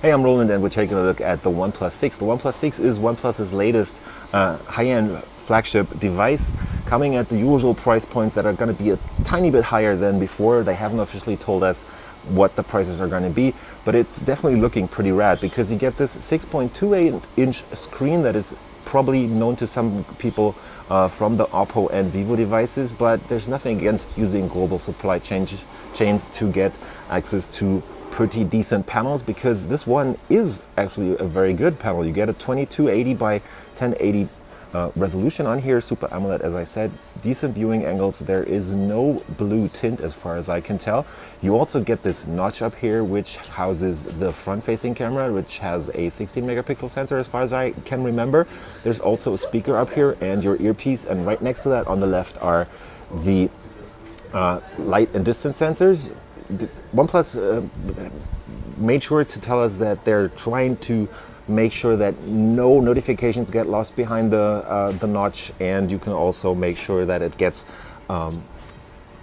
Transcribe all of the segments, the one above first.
Hey, I'm Roland and we're taking a look at the OnePlus 6. The OnePlus 6 is OnePlus's latest high-end flagship device, coming at the usual price points that are going to be a tiny bit higher than before. They haven't officially told us what the prices are going to be, but it's definitely looking pretty rad because you get this 6.28-inch screen that is probably known to some people from the Oppo and Vivo devices, but there's nothing against using global supply chains to get access to pretty decent panels, because this one is actually a very good panel. You get a 2280 by 1080 resolution on here, Super AMOLED, as I said, decent viewing angles. There is no blue tint as far as I can tell. You also get this notch up here which houses the front-facing camera, which has a 16 megapixel sensor as far as I can remember. There's also a speaker up here and your earpiece, and right next to that on the left are the light and distance sensors. OnePlus made sure to tell us that they're trying to make sure that no notifications get lost behind the notch, and you can also make sure that it gets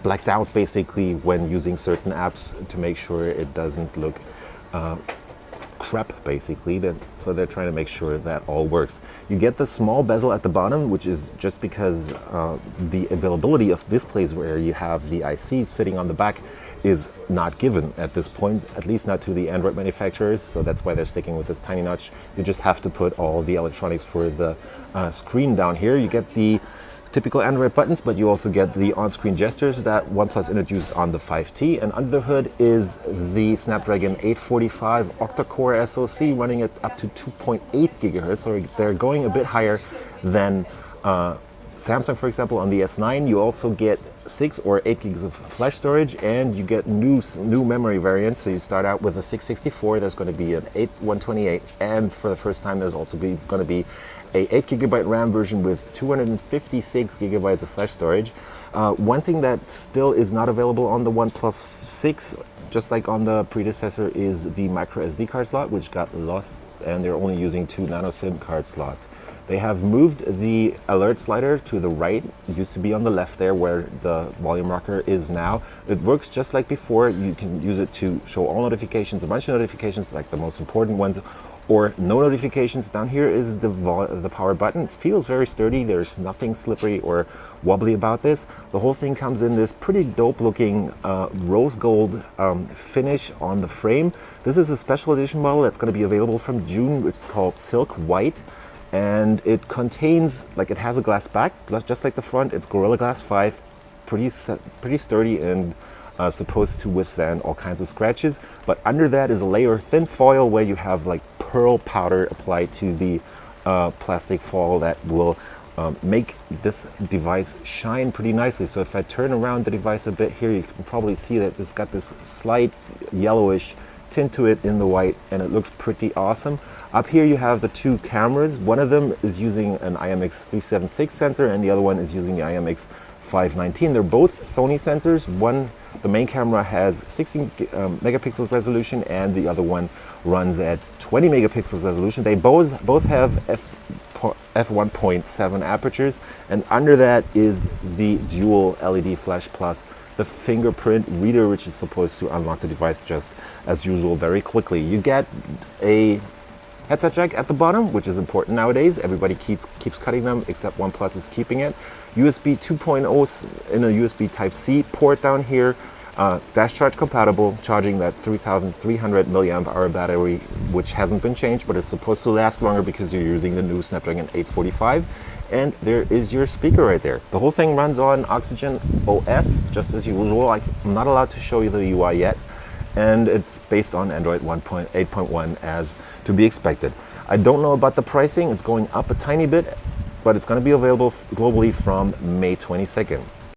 blacked out basically when using certain apps to make sure it doesn't look crap basically. So they're trying to make sure that all works. You get the small bezel at the bottom, which is just because the availability of displays where you have the ICs sitting on the back is not given at this point, at least not to the Android manufacturers, so that's why they're sticking with this tiny notch. You just have to put all the electronics for the screen down here. You get the typical Android buttons, but you also get the on-screen gestures that OnePlus introduced on the 5T, and under the hood is the Snapdragon 845 octa-core SoC running at up to 2.8 gigahertz, so they're going a bit higher than Samsung, for example, on the S9. You also get 6 or 8 gigs of flash storage, and you get new memory variants. So you start out with a 664, there's going to be an 128, and for the first time there's also going to be a 8 gigabyte RAM version with 256 gigabytes of flash storage. One thing that still is not available on the OnePlus 6, just like on the predecessor, is the micro SD card slot, which got lost, and they're only using 2 nano SIM card slots. They have moved the alert slider to the right. It used to be on the left there where the volume rocker is now. It works just like before. You can use it to show all notifications, a bunch of notifications, like the most important ones, or no notifications. Down here is the power button. It feels very sturdy. There's nothing slippery or wobbly about this. The whole thing comes in this pretty dope looking rose gold finish on the frame. This is a special edition model that's going to be available from June. It's called Silk White, and it contains, like, it has a glass back just like the front. It's Gorilla Glass 5, pretty sturdy and supposed to withstand all kinds of scratches. But under that is a layer of thin foil where you have like pearl powder applied to the plastic foil that will make this device shine pretty nicely. So if I turn around the device a bit here, you can probably see that it's got this slight yellowish tint to it in the white, and it looks pretty awesome. Up here you have the two cameras. One of them is using an IMX376 sensor and the other one is using the IMX519. They're both Sony sensors. The main camera has 16 megapixels resolution, and the other one runs at 20 megapixels resolution. They both have f1.7 apertures, and under that is the dual LED flash plus the fingerprint reader, which is supposed to unlock the device just as usual very quickly. You get a headset jack at the bottom, which is important nowadays. Everybody keeps cutting them, except OnePlus is keeping it. USB 2.0 in a USB Type-C port down here. Dash charge compatible, charging that 3,300 milliamp hour battery, which hasn't been changed, but it's supposed to last longer because you're using the new Snapdragon 845. And there is your speaker right there. The whole thing runs on Oxygen OS, just as usual. I'm not allowed to show you the UI yet, and it's based on Android 8.1 as to be expected. I don't know about the pricing. It's going up a tiny bit, but it's going to be available globally from May 22nd.